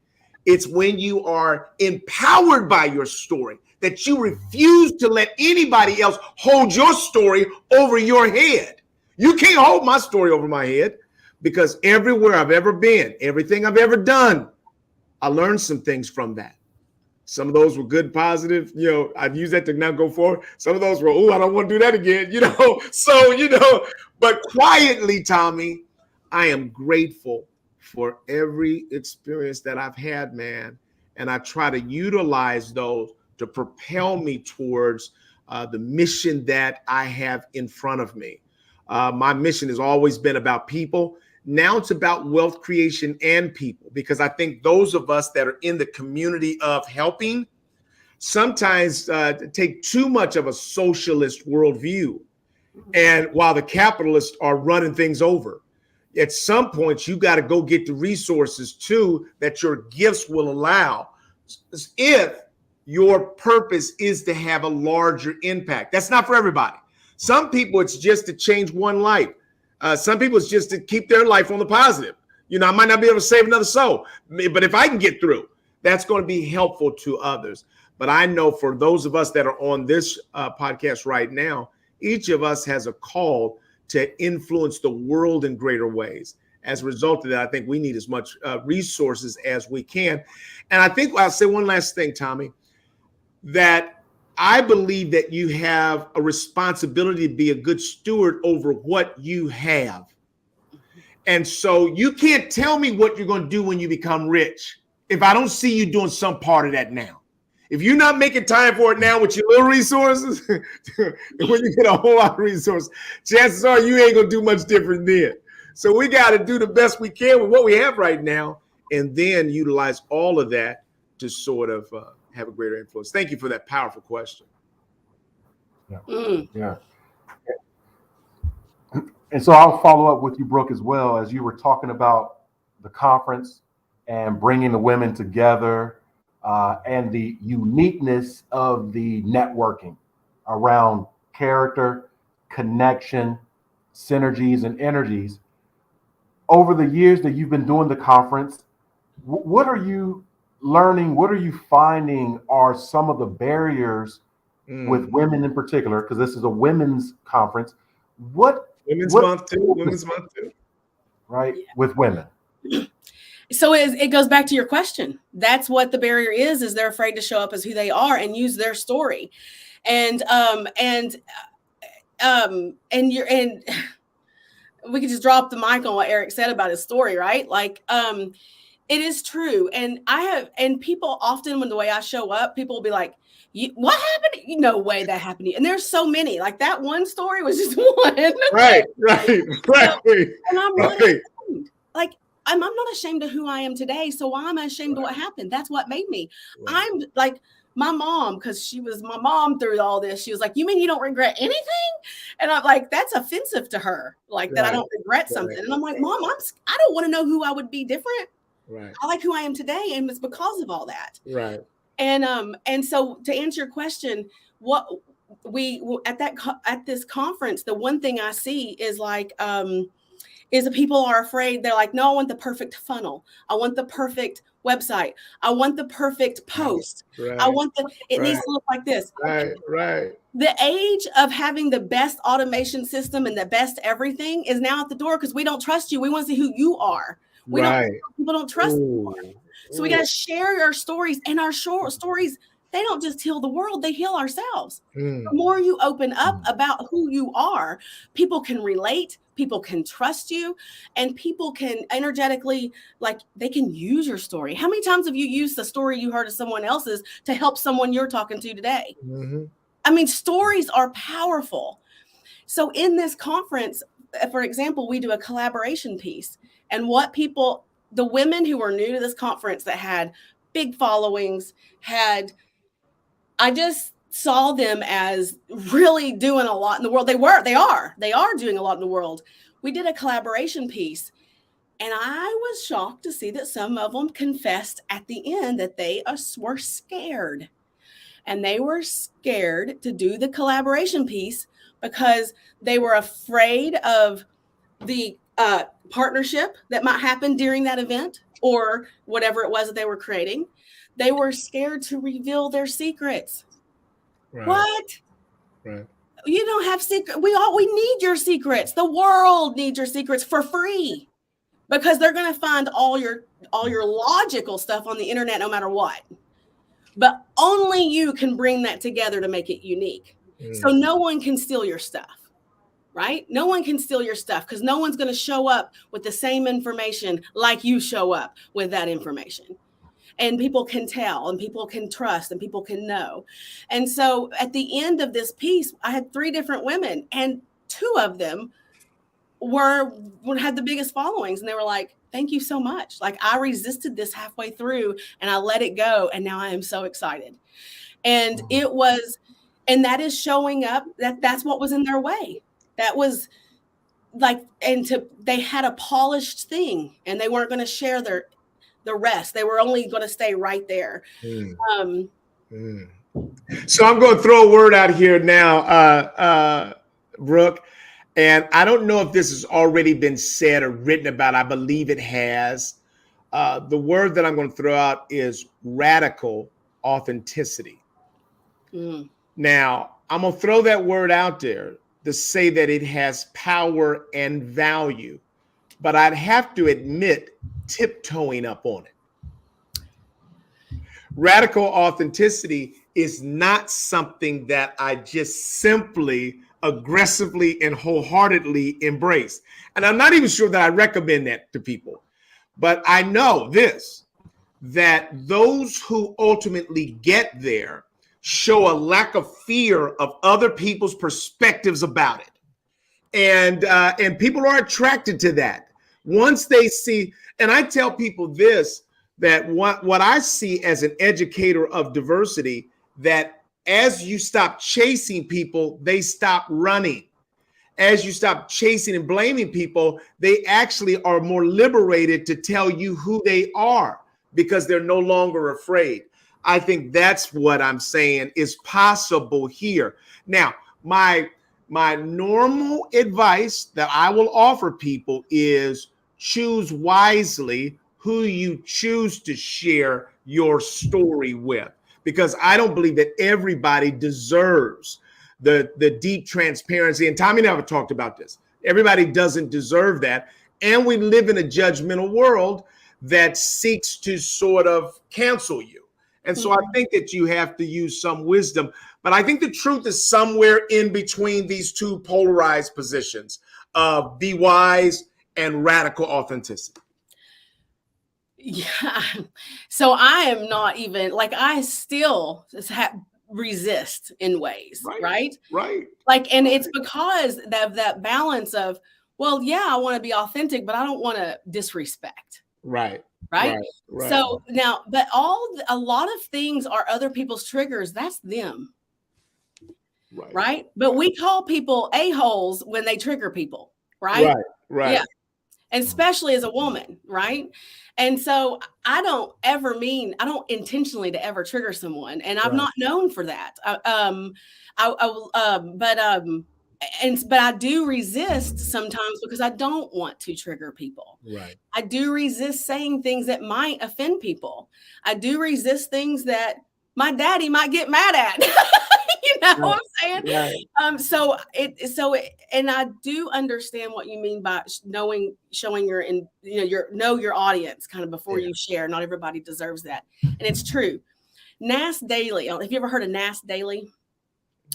it's when you are empowered by your story that you refuse to let anybody else hold your story over your head. You can't hold my story over my head, because everywhere I've ever been, everything I've ever done, I learned some things from that. Some of those were good, positive, you know, I've used that to now go forward. Some of those were, oh, I don't want to do that again, you know? So, you know, but quietly, Tommy, I am grateful for every experience that I've had, man. And I try to utilize those to propel me towards the mission that I have in front of me. My mission has always been about people, Now it's about wealth creation and people, because I think those of us that are in the community of helping sometimes take too much of a socialist worldview. And while the capitalists are running things over, at some point, you got to go get the resources too that your gifts will allow, if your purpose is to have a larger impact. That's not for everybody. Some people, it's just to change one life. Some people, it's just to keep their life on the positive. You know, I might not be able to save another soul, but if I can get through, that's going to be helpful to others. But I know for those of us that are on this podcast right now, each of us has a call to influence the world in greater ways. As a result of that, I think we need as much resources as we can. And I think I'll say one last thing, Tommy, that I believe that you have a responsibility to be a good steward over what you have. And so you can't tell me what you're going to do when you become rich if I don't see you doing some part of that now. If you're not making time for it now with your little resources, when you get a whole lot of resources, chances are you ain't going to do much different then. So we got to do the best we can with what we have right now, and then utilize all of that to sort of have a greater influence. Thank you for that powerful question. Yeah. And so I'll follow up with you, Brooke, as well, as you were talking about the conference and bringing the women together. And the uniqueness of the networking around character, connection, synergies, and energies. Over the years that you've been doing the conference, what are you learning? What are you finding are some of the barriers with women in particular? Because this is a women's conference. Women's Month too. Right, with women. So it goes back to your question. That's what the barrier is they're afraid to show up as who they are and use their story. And we could just drop the mic on what Eric said about his story, right? Like, it is true. And people often, when the way I show up, people will be like, what happened? No way that happened to you. And there's so many. Like, that one story was just one. Right. And I'm really like, I'm not ashamed of who I am today. So why am I ashamed of what happened? That's what made me. Right. I'm like my mom, because she was my mom through all this. She was like, you mean you don't regret anything? And I'm like, that's offensive to her. Like that I don't regret something. And I'm like, Mom, I don't want to know who I would be different. Right. I like who I am today. And it's because of all that. Right. And so to answer your question, what we at this conference, the one thing I see is like, is that people are afraid. They're like, no, I want the perfect funnel. I want the perfect website. I want the perfect post. Right. I want it needs to look like this. Right. The age of having the best automation system and the best everything is now at the door, because we don't trust you. We want to see who you are. People don't trust you. So we got to share our stories, and our stories, they don't just heal the world, they heal ourselves. The more you open up about who you are, people can relate, people can trust you, and people can energetically, like, they can use your story. How many times have you used the story you heard of someone else's to help someone you're talking to today? I mean, stories are powerful. So in this conference, for example, we do a collaboration piece. And the women who are new to this conference that had big followings, I just saw them as really doing a lot in the world. They are doing a lot in the world. We did a collaboration piece, and I was shocked to see that some of them confessed at the end that they were scared. And they were scared to do the collaboration piece because they were afraid of the partnership that might happen during that event or whatever it was that they were creating. They were scared to reveal their secrets. Right. What? Right. You don't have secrets. We need your secrets. The world needs your secrets for free, because they're going to find all your logical stuff on the internet no matter what. But only you can bring that together to make it unique. So no one can steal your stuff. Right? No one can steal your stuff, because no one's going to show up with the same information like you show up with that information. And people can tell, and people can trust, and people can know. And so at the end of this piece, I had 3 different women, and 2 of them had the biggest followings, and they were like, thank you so much. Like, I resisted this halfway through and I let it go, and now I am so excited. And and that is showing up, that's what was in their way. That was like, they had a polished thing, and they weren't going to share the rest. They were only going to stay right there. So I'm going to throw a word out here now, Brooke, and I don't know if this has already been said or written about. I believe it has. The word that I'm going to throw out is radical authenticity. Now, I'm going to throw that word out there to say that it has power and value, but I'd have to admit tiptoeing up on it. Radical authenticity is not something that I just simply, aggressively, and wholeheartedly embrace. And I'm not even sure that I recommend that to people. But I know this, that those who ultimately get there show a lack of fear of other people's perspectives about it. And people are attracted to that. Once they see, and I tell people this, that what I see as an educator of diversity, that as you stop chasing people, they stop running. As you stop chasing and blaming people, they actually are more liberated to tell you who they are because they're no longer afraid. I think that's what I'm saying is possible here. Now, my normal advice that I will offer people is choose wisely who you choose to share your story with, because I don't believe that everybody deserves the deep transparency. And Tommy and I have talked about this. Everybody doesn't deserve that. And we live in a judgmental world that seeks to sort of cancel you. And so I think that you have to use some wisdom. But I think the truth is somewhere in between these two polarized positions of be wise and radical authenticity. Yeah. So I am not even, like, I still resist in ways, right? Like, and it's because of that balance of, well, yeah, I want to be authentic, but I don't want to disrespect. Right. So now, but a lot of things are other people's triggers. That's them. Right. But we call people a-holes when they trigger people. Right. Yeah. And especially as a woman. Right. And so I don't intentionally to ever trigger someone. And I'm not known for that. But I do resist sometimes because I don't want to trigger people. I do resist saying things that might offend people. I do resist things that my daddy might get mad at. You know what I'm saying? And I do understand what you mean by showing your audience kind of before you share. Not everybody deserves that. And it's true. Nas Daily, have you ever heard of Nas Daily?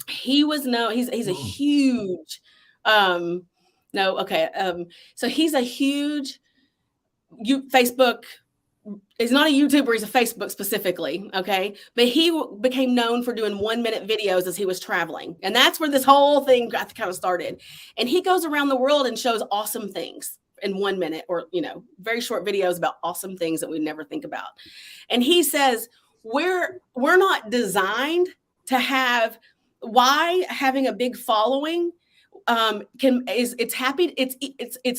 He's a huge, so he's a huge Facebook. He's not a YouTuber, he's a Facebook specifically, okay? But he became known for doing 1-minute videos as he was traveling. And that's where this whole thing got kind of started. And he goes around the world and shows awesome things in 1 minute, or, very short videos about awesome things that we never think about. And he says, we're not designed to have, why having a big following it's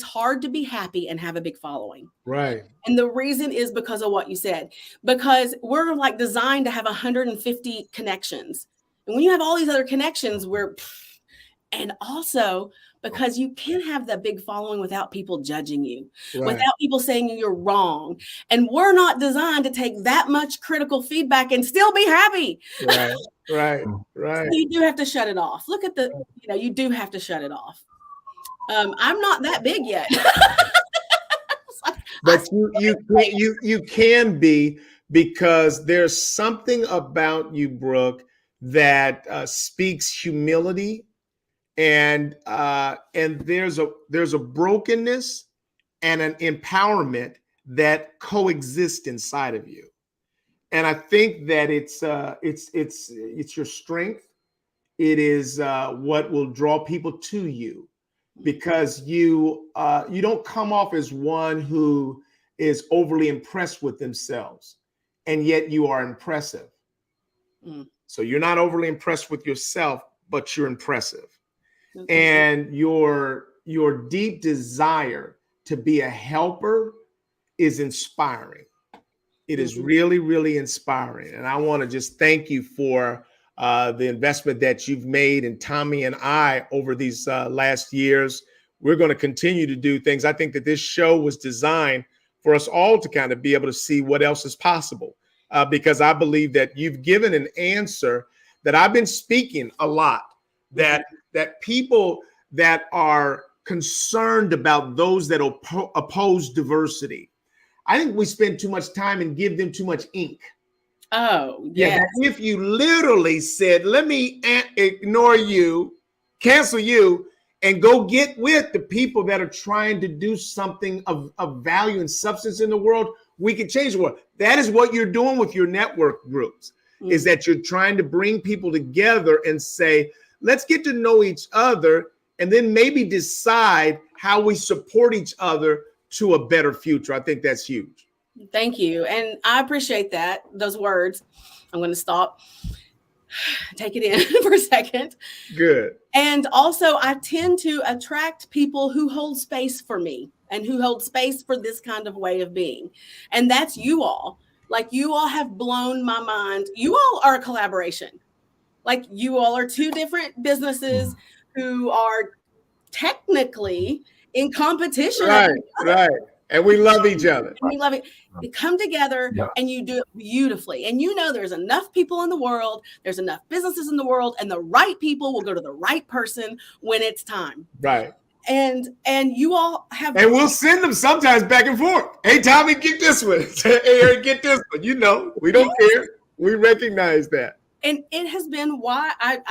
hard to be happy and have a big following. And the reason is because of what you said, because we're like designed to have 150 connections. And when you have all these other connections, and also because you can't have that big following without people judging you, without people saying you're wrong. And we're not designed to take that much critical feedback and still be happy. So you do have to shut it off. Look at you do have to shut it off. I'm not that big yet. But you can be, because there's something about you, Brooke, that speaks humility, and there's a brokenness and an empowerment that coexist inside of you. And I think that it's your strength. It is what will draw people to you. because you don't come off as one who is overly impressed with themselves, and yet you are impressive. So you're not overly impressed with yourself, but you're impressive. And your deep desire to be a helper is inspiring. It is really, really inspiring. And I want to just thank you for the investment that you've made in Tommy and I over these last years. We're going to continue to do things. I think that this show was designed for us all to kind of be able to see what else is possible, because I believe that you've given an answer that I've been speaking a lot, that people that are concerned about those that oppose diversity, I think we spend too much time and give them too much ink. Oh, yeah. If you literally said, let me ignore you, cancel you, and go get with the people that are trying to do something of value and substance in the world, we can change the world. That is what you're doing with your network groups, is that you're trying to bring people together and say, let's get to know each other, and then maybe decide how we support each other to a better future. I think that's huge. Thank you. And I appreciate those words. I'm going to stop, take it in for a second. Good. And also, I tend to attract people who hold space for me and who hold space for this kind of way of being. And that's you all. Like, you all have blown my mind. You all are a collaboration. Like, you all are two different businesses who are technically in competition. Right. And we love each other. And we love it. You come together and you do it beautifully. And you know there's enough people in the world, there's enough businesses in the world, and the right people will go to the right person when it's time. Right. And you all have, and we'll send them sometimes back and forth. Hey, Tommy, get this one. Hey, Eric, get this one. You know, we don't care. We recognize that. And it has been why I've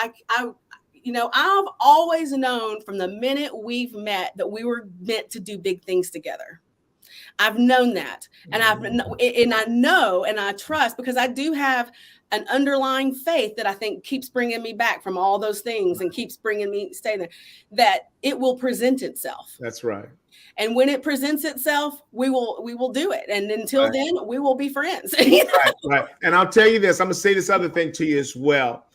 always known from the minute we've met that we were meant to do big things together. I've known that, and I know and I trust, because I do have an underlying faith that I think keeps bringing me back from all those things and keeps bringing me staying there, that it will present itself. That's right. And when it presents itself, we will do it. And until then, we will be friends. Right. And I'll tell you this, I'm going to say this other thing to you as well.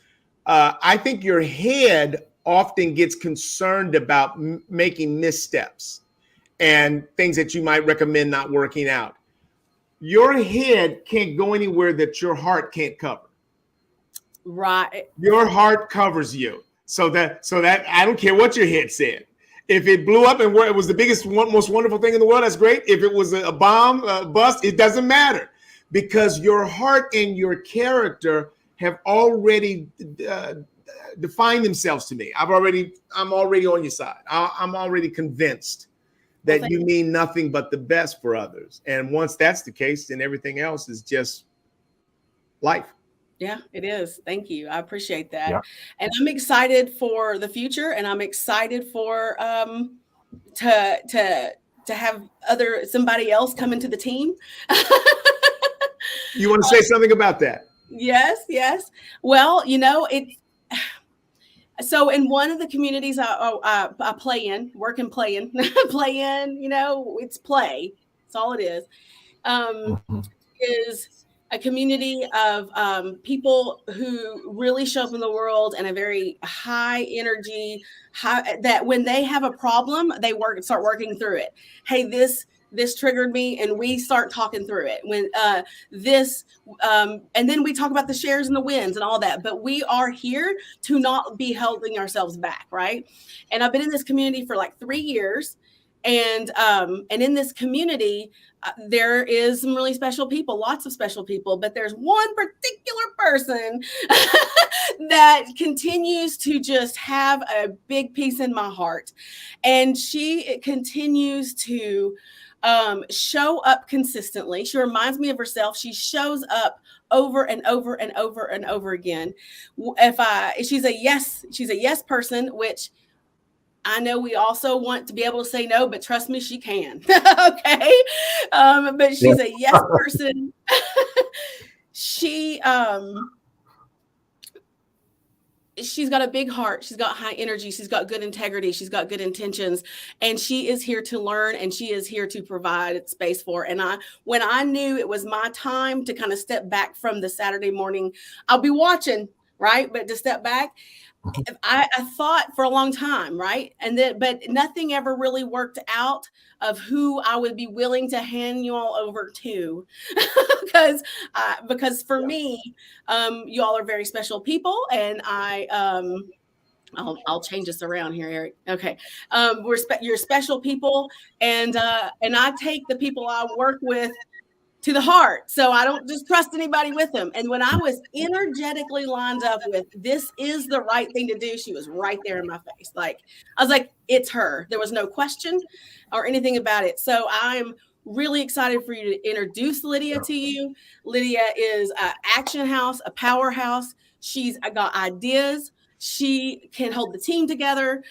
I think your head often gets concerned about making missteps and things that you might recommend not working out. Your head can't go anywhere that your heart can't cover. Right. Your heart covers you. So that I don't care what your head said. If it blew up and it was the biggest, most wonderful thing in the world, that's great. If it was a bomb, bust, it doesn't matter, because your heart and your character have already defined themselves to me. I'm already on your side. I'm already convinced that you mean nothing but the best for others. And once that's the case, then everything else is just life. Yeah, it is. Thank you. I appreciate that. Yeah. And I'm excited for the future, and I'm excited for to have somebody else come into the team. You want to say something about that? Yes. Well, so in one of the communities I play in, work and play in, it's play. That's all it is. Is a community of people who really show up in the world in a very high energy, that when they have a problem, they start working through it. Hey, this triggered me, and we start talking through it. When and then we talk about the shares and the wins and all that. But we are here to not be holding ourselves back, right? And I've been in this community for like 3 years, and in this community, there is some really special people, lots of special people, but there's one particular person that continues to just have a big piece in my heart, and she continues to show up consistently. She reminds me of herself. She shows up over and over and over and over again. She's a yes person, which I know we also want to be able to say no, but trust me, she can. Okay. But she's a yes person. she's got a big heart. She's got high energy. She's got good integrity. She's got good intentions, and she is here to learn, and she is here to provide space for. And when I knew it was my time to kind of step back from the Saturday morning, I'll be watching, right? But to step back, I thought for a long time, right? But nothing ever really worked out of who I would be willing to hand you all over to, because for me, you all are very special people, and I'll change this around here, Eric. Okay, you're special people, and I take the people I work with to the heart. So I don't just trust anybody with them. And when I was energetically lined up with this is the right thing to do, she was right there in my face. Like, I was like, it's her. There was no question or anything about it. So I'm really excited for you to introduce Lydia to you. Lydia is an action house, a powerhouse. She's got ideas. She can hold the team together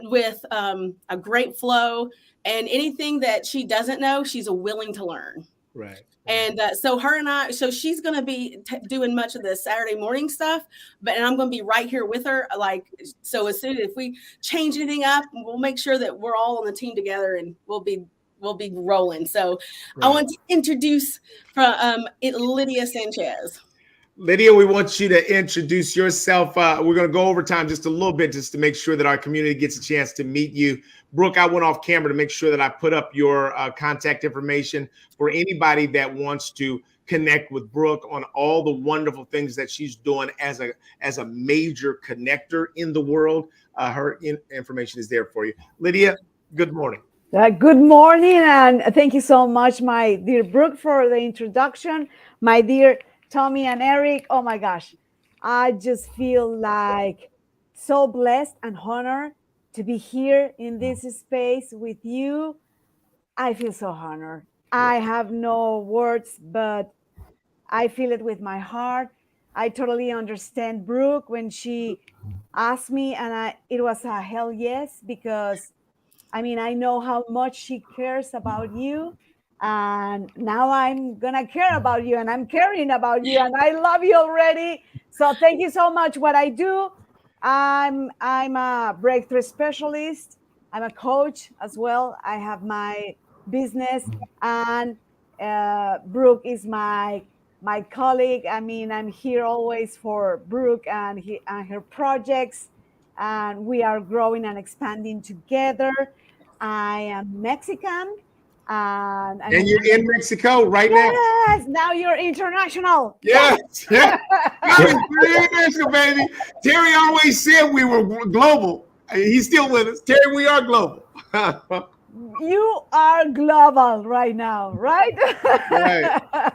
with a great flow. And anything that she doesn't know, she's willing to learn. Right. And so she's going to be doing much of the Saturday morning stuff, and I'm going to be right here with her. Like, so as soon as if we change anything up, we'll make sure that we're all on the team together, and we'll be rolling. So right. I want to introduce Lydia Sanchez. Lydia, we want you to introduce yourself. We're going to go over time just a little bit just to make sure that our community gets a chance to meet you. Brooke, I went off camera to make sure that I put up your contact information for anybody that wants to connect with Brooke on all the wonderful things that she's doing as a major connector in the world. Her information is there for you. Lydia, good morning. Good morning, and thank you so much, my dear Brooke, for the introduction. My dear Tommy and Eric, oh my gosh, I just feel like so blessed and honored to be here in this space with you. I feel so honored. I have no words, but I feel it with my heart. I totally understand Brooke when she asked me, and it was a hell yes, because I mean, I know how much she cares about you. And now I'm gonna care about you, and I'm caring about you, and I love you already. So thank you so much. What I do, I'm a breakthrough specialist. I'm a coach as well. I have my business, and Brooke is my colleague. I mean, I'm here always for Brooke and her projects, and we are growing and expanding together. I am Mexican. And you're in Mexico right now? Yes, now you're international. Yes. Yeah. We're international, baby. Terry always said we were global. He's still with us. Terry, we are global. You are global right now, right?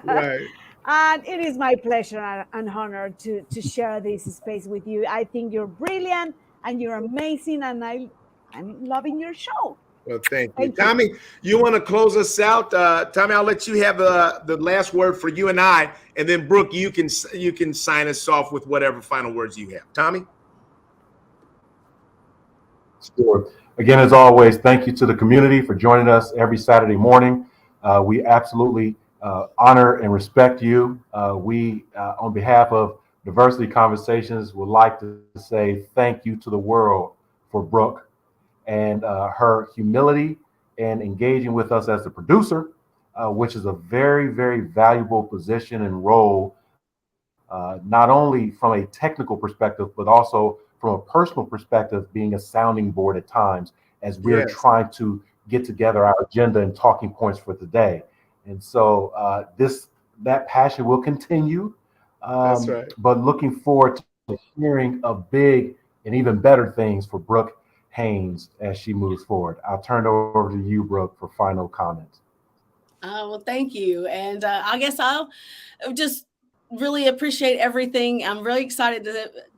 Right. And it is my pleasure and honor to share this space with you. I think you're brilliant and you're amazing, and I'm loving your show. Well, thank you. Tommy, you want to close us out? Tommy, I'll let you have the last word for you and I, and then Brooke, you can sign us off with whatever final words you have. Tommy? Sure. Again, as always, thank you to the community for joining us every Saturday morning. We absolutely honor and respect you. We, on behalf of Diversity Conversations, would like to say thank you to the world for Brooke and her humility and engaging with us as the producer, which is a very, very valuable position and role, not only from a technical perspective, but also from a personal perspective, being a sounding board at times as we're trying to get together our agenda and talking points for the day. And so that passion will continue. That's right. But looking forward to hearing of big and even better things for Brooke Haynes as she moves forward. I'll turn it over to you, Brooke, for final comments. Well, thank you. And I guess I'll just really appreciate everything. I'm really excited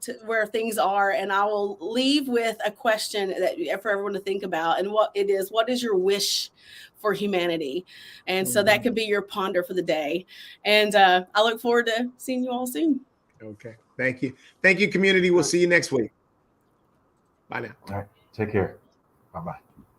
to where things are. And I will leave with a question for everyone to think about. And what is your wish for humanity? And so that could be your ponder for the day. And I look forward to seeing you all soon. Okay. Thank you. Thank you, community. We'll see you next week. Bye now. All right. Take care. Bye-bye.